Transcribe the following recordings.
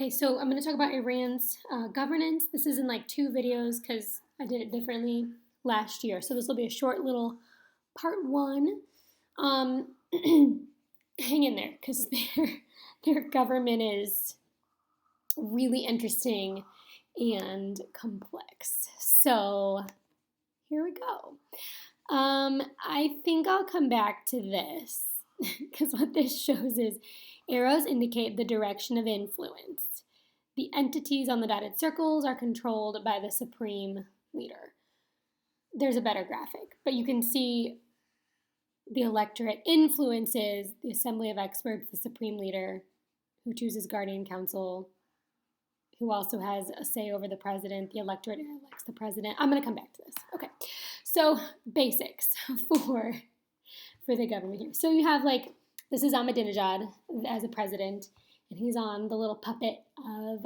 Okay, so I'm going to talk about Iran's governance. This is in like 2 videos because I did it differently last year. So this will be a short little part 1. Um, hang in there because their government is really interesting and complex. So here we go. I think I'll come back to this because what this shows is arrows indicate the direction of influence. The entities on the dotted circles are controlled by the supreme leader. There's a better graphic, but you can see the electorate influences the assembly of experts, the supreme leader, who chooses guardian council, who also has a say over the president. The electorate elects the president. I'm going to come back to this. Okay, so basics for the government here. So you have this is Ahmadinejad as a president, and he's on the little puppet of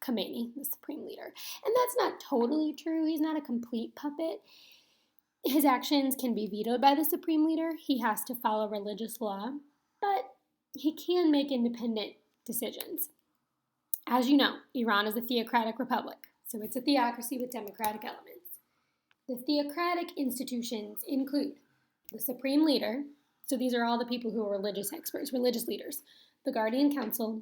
Khomeini, the supreme leader. And that's not totally true. He's not a complete puppet. His actions can be vetoed by the supreme leader. He has to follow religious law, but he can make independent decisions. As you know, Iran is a theocratic republic, so it's a theocracy with democratic elements. The theocratic institutions include the supreme leader, so these are all the people who are religious experts, religious leaders, the guardian council,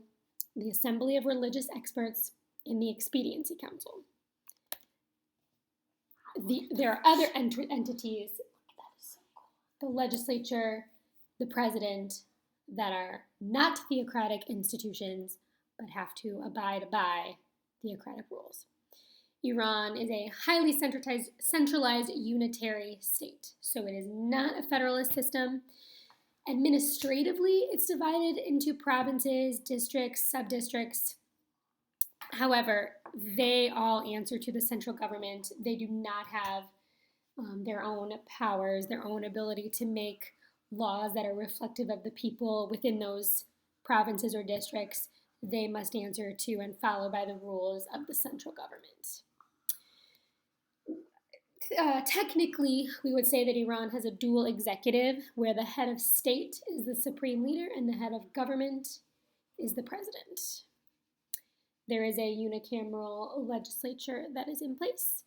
the assembly of religious experts, and the expediency council. There are other entities, that is so cool, the legislature, the president, that are not theocratic institutions, but have to abide by theocratic rules. Iran is a highly centralized unitary state, so it is not a federalist system. Administratively, it's divided into provinces, districts, subdistricts. However, they all answer to the central government. They do not have their own powers, their own ability to make laws that are reflective of the people within those provinces or districts. They must answer to and follow by the rules of the central government. Technically, we would say that Iran has a dual executive where the head of state is the supreme leader and the head of government is the president. There is a unicameral legislature that is in place.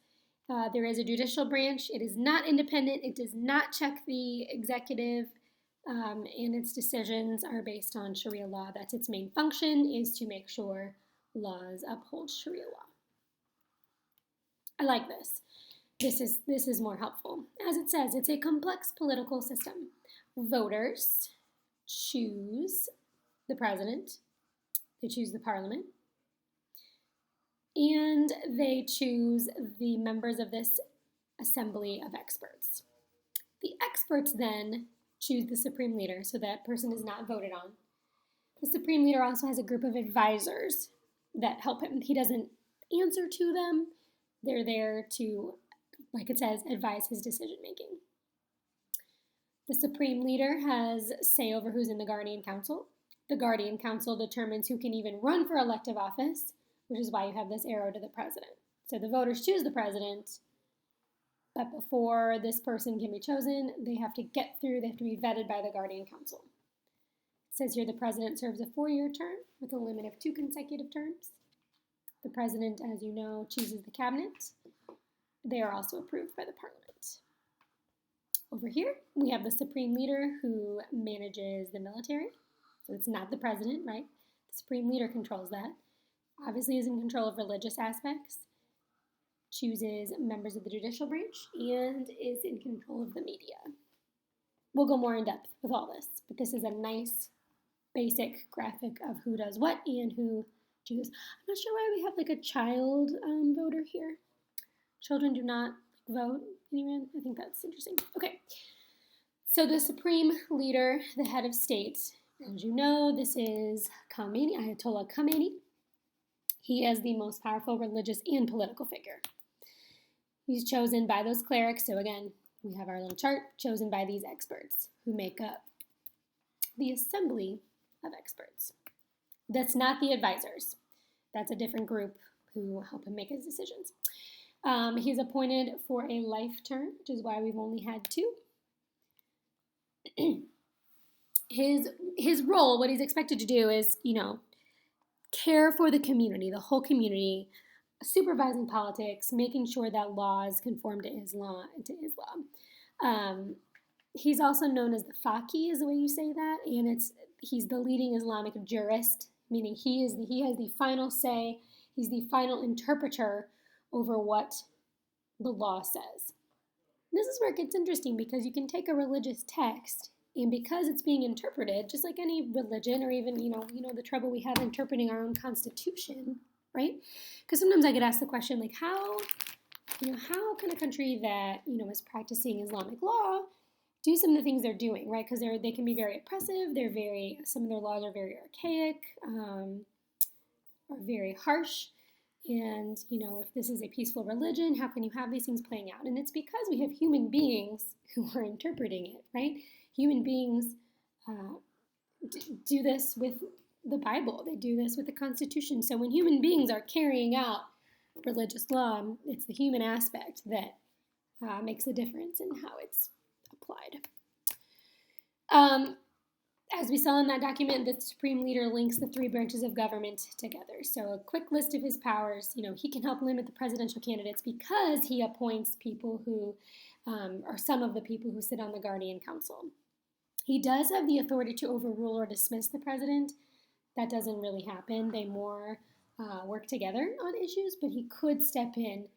There is a judicial branch. It is not independent. It does not check the executive, and its decisions are based on Sharia law. That's its main function, is to make sure laws uphold Sharia law. I like this. This is more helpful. As it says, it's a complex political system. Voters choose the president, they choose the parliament, and they choose the members of this assembly of experts. The experts then choose the supreme leader, so that person is not voted on. The supreme leader also has a group of advisors that help him. He doesn't answer to them. They're there to, like it says, advise his decision making. The supreme leader has say over who's in the guardian council. The guardian council determines who can even run for elective office, which is why you have this arrow to the president. So the voters choose the president, but before this person can be chosen, they have to be vetted by the guardian council. It says here the president serves a 4-year term with a limit of 2 consecutive terms. The president, as you know, chooses the cabinet. They are also approved by the parliament. Over here, we have the supreme leader who manages the military. So it's not the president, right? The supreme leader controls that. Obviously is in control of religious aspects, chooses members of the judicial branch, and is in control of the media. We'll go more in depth with all this, but this is a nice basic graphic of who does what and who chooses. I'm not sure why we have a child voter here. Children do not vote in Iran. I think that's interesting. Okay, so the supreme leader, the head of state, as you know, this is Khomeini, Ayatollah Khomeini. He is the most powerful religious and political figure. He's chosen by those clerics. So again, we have our little chart, chosen by these experts who make up the assembly of experts. That's not the advisors. That's a different group who help him make his decisions. He's appointed for a life term, which is why we've only had 2. His role, what he's expected to do is, care for the community, the whole community, supervising politics, making sure that laws conform to Islam. He's also known as the Faqih, is the way you say that, and he's the leading Islamic jurist, meaning he has the final say. He's the final interpreter over what the law says. This is where it gets interesting, because you can take a religious text, and because it's being interpreted, just like any religion, or even, the trouble we have interpreting our own constitution, right? Because sometimes I get asked the question, like, how can a country that, is practicing Islamic law do some of the things they're doing, right? Because they can be very oppressive. Some of their laws are very archaic, are very harsh. And, if this is a peaceful religion, how can you have these things playing out? And it's because we have human beings who are interpreting it, right? Human beings do this with the Bible. They do this with the Constitution. So when human beings are carrying out religious law, it's the human aspect that makes a difference in how it's applied. As we saw in that document, the Supreme Leader links the three branches of government together. So a quick list of his powers. He can help limit the presidential candidates because he appoints people who are some of the people who sit on the Guardian Council. He does have the authority to overrule or dismiss the president. That doesn't really happen. They more work together on issues, but he could step in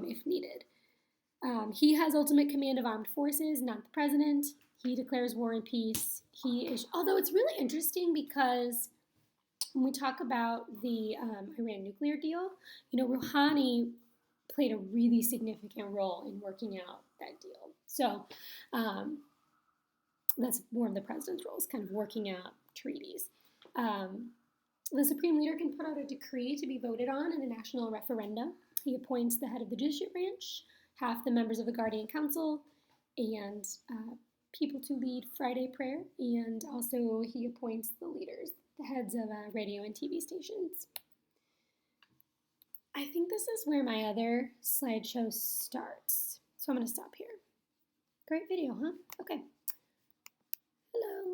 if needed. He has ultimate command of armed forces, not the president. He declares war and peace. Although it's really interesting, because when we talk about the Iran nuclear deal, Rouhani played a really significant role in working out that deal. So that's one of the president's roles, kind of working out treaties. The Supreme Leader can put out a decree to be voted on in a national referendum. He appoints the head of the judicial branch, half the members of the Guardian Council, and people to lead Friday prayer, and also he appoints the leaders, the heads of radio and TV stations. I think this is where my other slideshow starts, so I'm going to stop here. Great video, huh? Okay. Hello.